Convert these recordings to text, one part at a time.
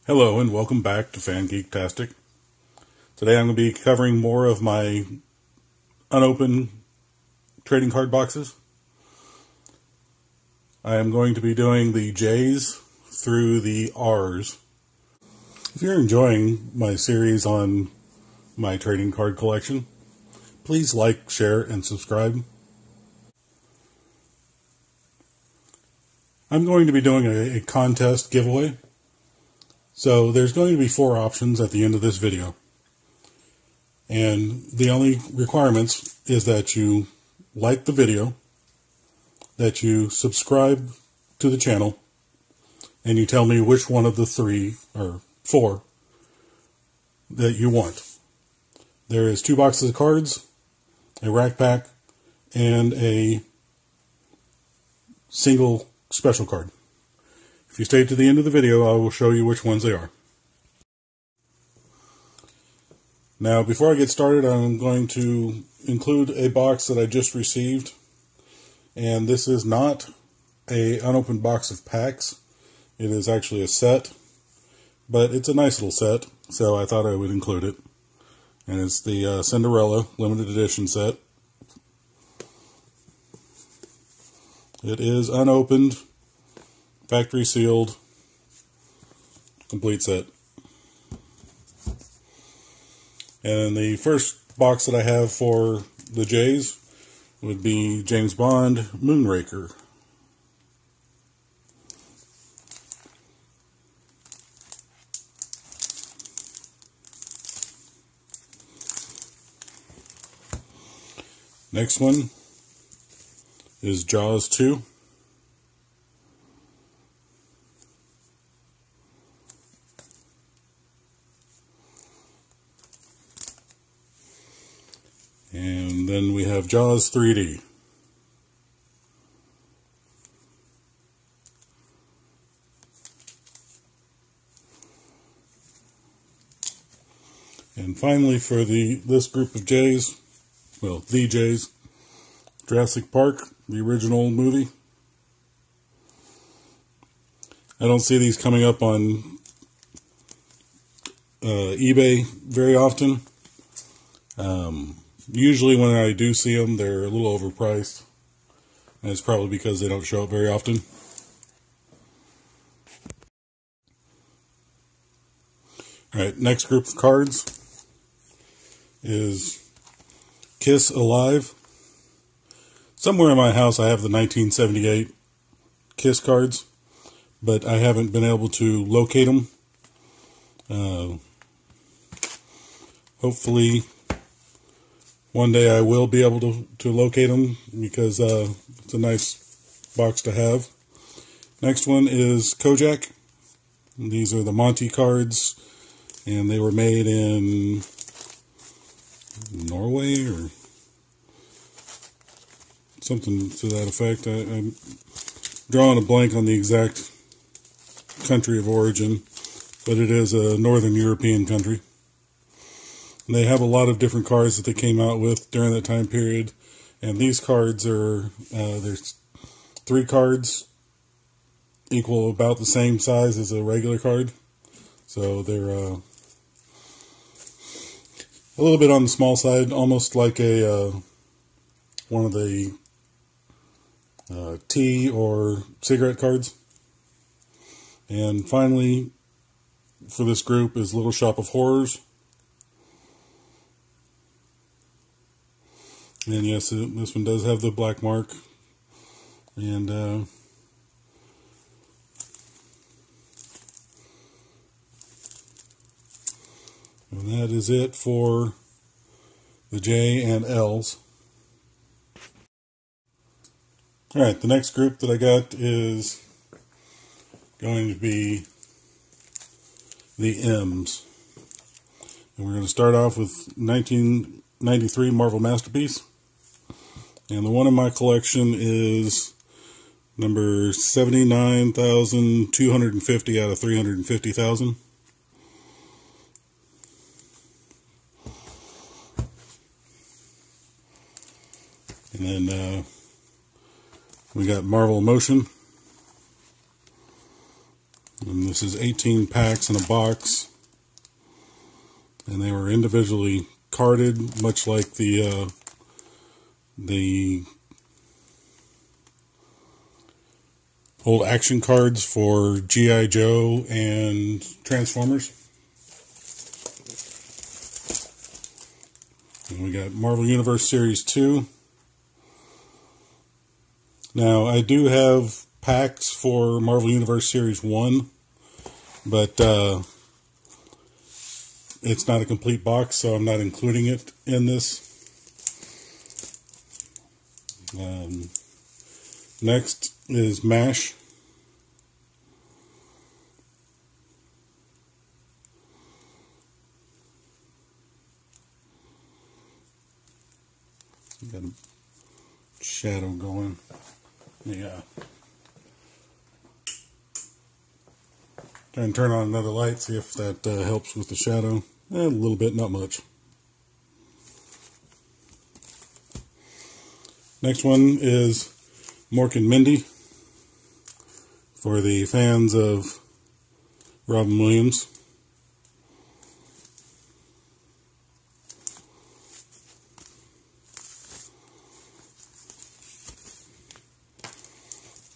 Hello and welcome back to Fan Geektastic. Today I'm going to be covering more of my unopened trading card boxes. I am going to be doing the J's through the R's. If you're enjoying my series on my trading card collection, please like, share, and subscribe. I'm going to be doing a contest giveaway. So there's going to be 4 options at the end of this video. And the only requirements is that you like the video, that you subscribe to the channel, and you tell me which one of the 3 or 4 that you want. There is 2 boxes of cards, a rack pack, and a single special card. If you stay to the end of the video, I will show you which ones they are. Now, before I get started, I'm going to include a box that I just received. And this is not an unopened box of packs. It is actually a set. But it's a nice little set, so I thought I would include it. And it's the Cinderella limited edition set. It is unopened, factory sealed, complete set. And the first box that I have for the J's would be James Bond Moonraker. Next one is Jaws 2. And then we have Jaws 3D. And finally, for this group of J's, well, the J's, Jurassic Park, the original movie. I don't see these coming up on eBay very often. Usually when I do see them, they're a little overpriced. And it's probably because they don't show up very often. Alright, next group of cards is Kiss Alive. Somewhere in my house I have the 1978 Kiss cards, but I haven't been able to locate them. Hopefully one day I will be able to locate them, because it's a nice box to have. Next one is Kojak. These are the Monty cards, and they were made in Norway or something to that effect. I'm drawing a blank on the exact country of origin, but it is a Northern European country. And they have a lot of different cards that they came out with during that time period. And these cards are, there's 3 cards equal about the same size as a regular card. So they're a little bit on the small side, almost like a one of the tea or cigarette cards. And finally, for this group, is Little Shop of Horrors. And yes, this one does have the black mark. And that is it for the J and L's. Alright, the next group that I got is going to be the M's. And we're going to start off with 1993 Marvel Masterpiece. And the one in my collection is number 79,250 out of 350,000. And then we got Marvel Emotion. And This is 18 packs in a box, and they were individually carded, much like the old action cards for G.I. Joe and Transformers. And we got Marvel Universe Series 2. Now, I do have packs for Marvel Universe Series 1, but it's not a complete box, so I'm not including it in this. Next is MASH. Got a shadow going. Yeah. Try and turn on another light, see if that helps with the shadow. A little bit, not much. Next one is Mork and Mindy, for the fans of Robin Williams.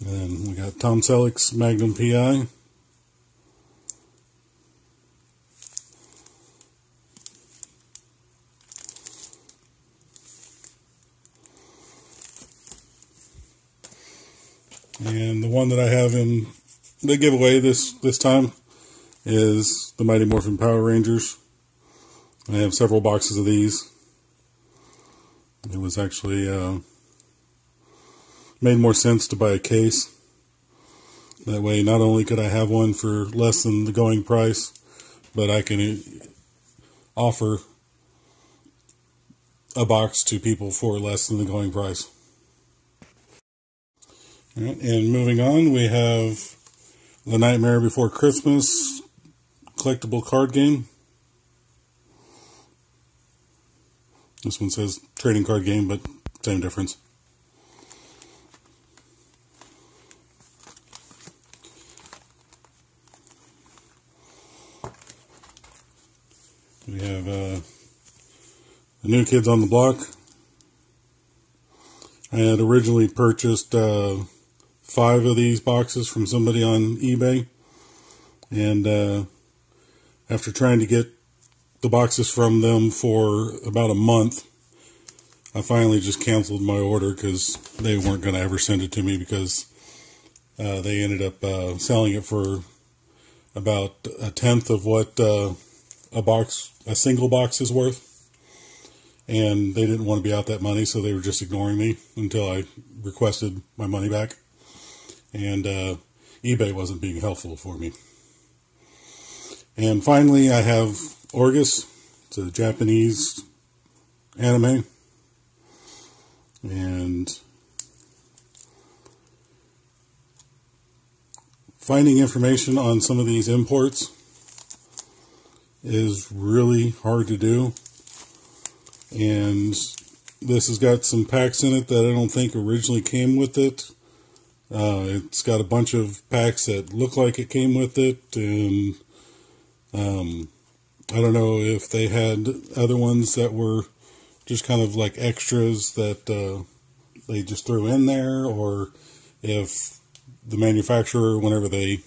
And we got Tom Selleck's Magnum P.I. And the one that I have in the giveaway this time is the Mighty Morphin Power Rangers. I have several boxes of these. It was actually made more sense to buy a case. That way, not only could I have one for less than the going price, but I can offer a box to people for less than the going price. All right, and moving on, we have The Nightmare Before Christmas collectible card game. This one says trading card game, but same difference. We have the New Kids on the Block. I had originally purchased 5 of these boxes from somebody on eBay, and after trying to get the boxes from them for about a month, I finally just canceled my order because they weren't going to ever send it to me, because they ended up selling it for about 1/10 of what a single box is worth. And they didn't want to be out that money, so they were just ignoring me until I requested my money back. And eBay wasn't being helpful for me. And finally, I have Orgus. It's a Japanese anime. And finding information on some of these imports is really hard to do. And this has got some packs in it that I don't think originally came with it. It's got a bunch of packs that look like it came with it, and I don't know if they had other ones that were just kind of like extras that they just threw in there, or if the manufacturer, whenever they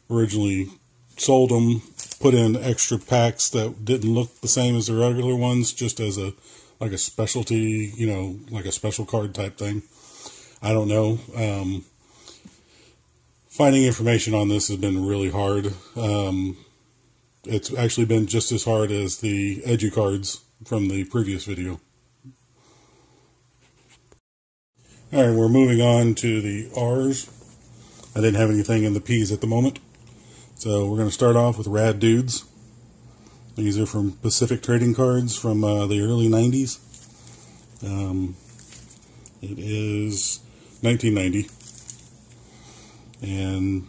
originally sold them, put in extra packs that didn't look the same as the regular ones, just as a specialty, you know, like a special card type thing. I don't know. Finding information on this has been really hard. It's actually been just as hard as the Edu cards from the previous video. Alright, we're moving on to the R's. I didn't have anything in the P's at the moment. So we're going to start off with Rad Dudes. These are from Pacific Trading Cards from the early 90s. It is 1990. And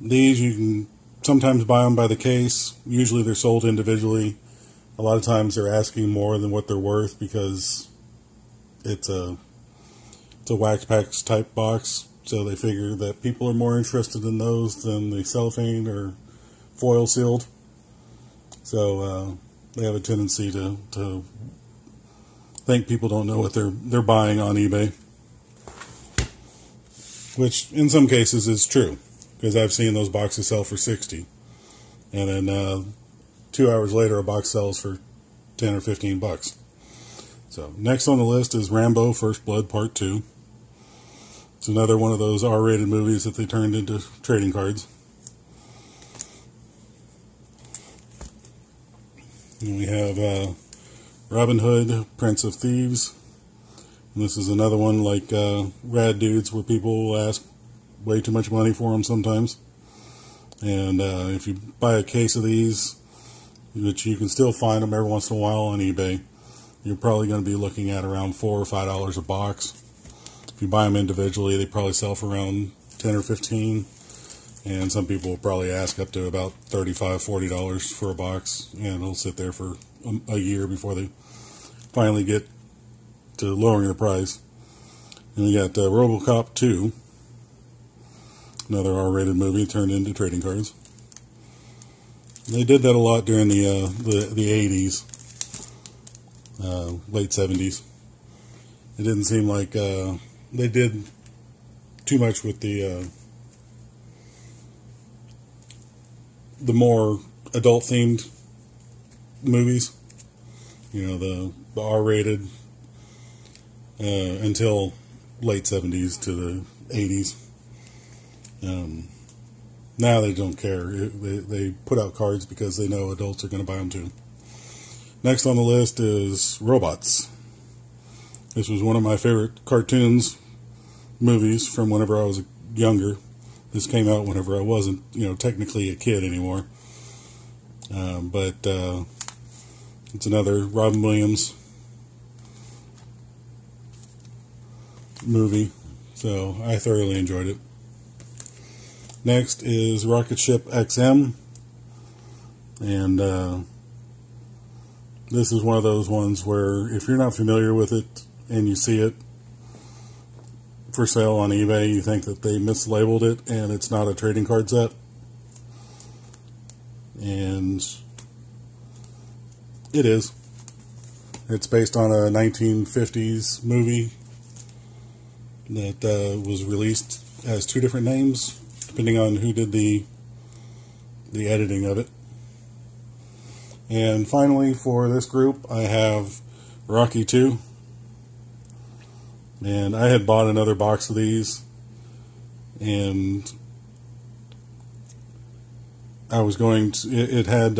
these, you can sometimes buy them by the case. Usually they're sold individually. A lot of times they're asking more than what they're worth because it's a wax packs type box. So they figure that people are more interested in those than the cellophane or foil sealed. So they have a tendency to think people don't know what they're buying on eBay, which in some cases is true, because I've seen those boxes sell for $60, and then 2 hours later a box sells for $10 or $15. So next on the list is Rambo: First Blood Part 2. It's another one of those R-rated movies that they turned into trading cards. And we have Robin Hood, Prince of Thieves. And this is another one like Rad Dudes, where people will ask way too much money for them sometimes. And if you buy a case of these, which you can still find them every once in a while on eBay, you're probably going to be looking at around $4 or $5 a box. If you buy them individually, they probably sell for around $10 or $15. And some people will probably ask up to about $35, $40 for a box, and it'll sit there for a year before they finally get to lowering the price. And we got RoboCop 2, another R-rated movie turned into trading cards. They did that a lot during the 80s, late 70s. It didn't seem like they did too much with the more adult-themed movies. You know, the R-rated until late 70s to the 80s. Now they don't care. They put out cards because they know adults are going to buy them too. Next on the list is Robots. This was one of my favorite cartoons, movies from whenever I was younger. This came out whenever I wasn't, technically a kid anymore. But it's another Robin Williams movie, so I thoroughly enjoyed it. Next is Rocket Ship XM, and this is one of those ones where if you're not familiar with it and you see it for sale on eBay, you think that they mislabeled it and it's not a trading card set. And it is. It's based on a 1950s movie that was released, has two different names depending on who did the editing of it. And finally, for this group, I have Rocky 2. And I had bought another box of these, and I was going to, it had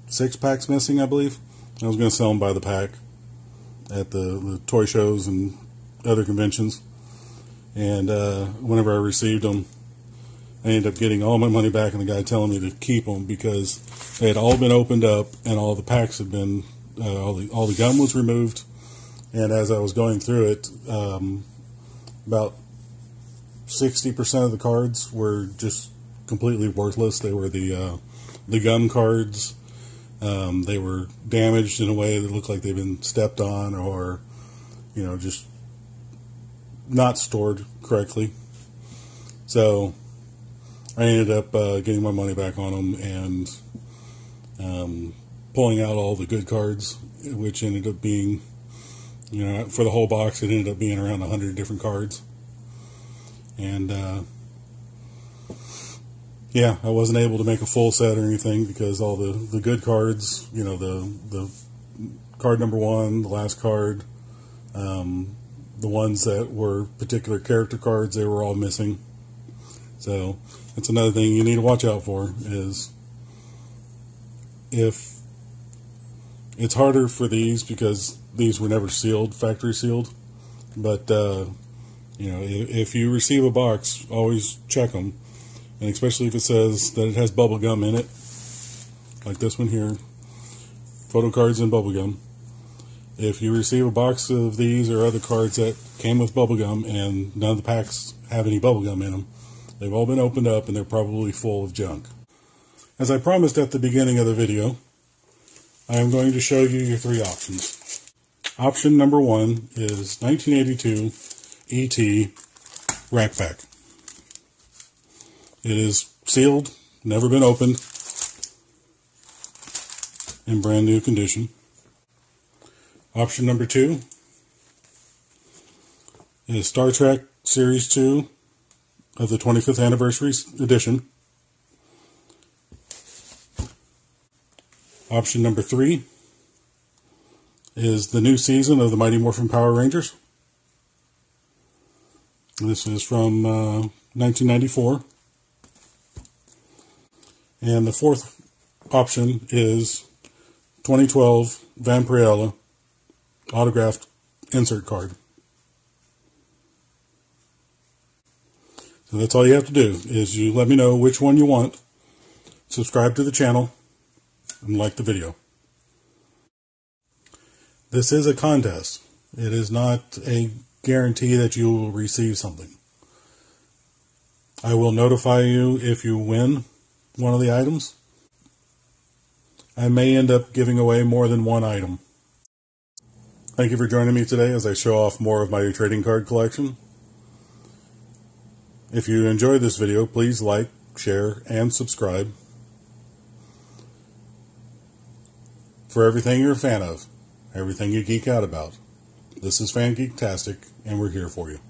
6 packs missing, I believe. I was going to sell them by the pack at the toy shows and other conventions. And whenever I received them, I ended up getting all my money back, and the guy telling me to keep them because they had all been opened up and all the packs had been, all the gum was removed. And as I was going through it, about 60% of the cards were just completely worthless. They were the gum cards. They were damaged in a way that looked like they'd been stepped on, or just not stored correctly. So I ended up getting my money back on them and pulling out all the good cards, which ended up being, for the whole box, it ended up being around 100 different cards. And yeah, I wasn't able to make a full set or anything because all the good cards, the card number 1, the last card, the ones that were particular character cards, they were all missing. So that's another thing you need to watch out for, is if it's harder for these because these were never sealed, factory sealed. But, if you receive a box, always check them. And especially if it says that it has bubble gum in it, like this one here, photo cards and bubble gum. If you receive a box of these or other cards that came with bubble gum and none of the packs have any bubble gum in them, they've all been opened up and they're probably full of junk. As I promised at the beginning of the video, I am going to show you your 3 options. Option number 1 is 1982 E.T. rack pack. It is sealed, never been opened, in brand new condition. Option number 2 is Star Trek Series 2 of the 25th Anniversary Edition. Option number 3 is the new season of the Mighty Morphin Power Rangers. This is from 1994. And the 4th option is 2012 Vampirella autographed insert card. So that's all you have to do, is you let me know which one you want, subscribe to the channel, and like the video. This is a contest. It is not a guarantee that you will receive something. I will notify you if you win one of the items. I may end up giving away more than one item. Thank you for joining me today as I show off more of my trading card collection. If you enjoyed this video, please like, share, and subscribe. For everything you're a fan of, everything you geek out about, this is Fan Geektastic, and we're here for you.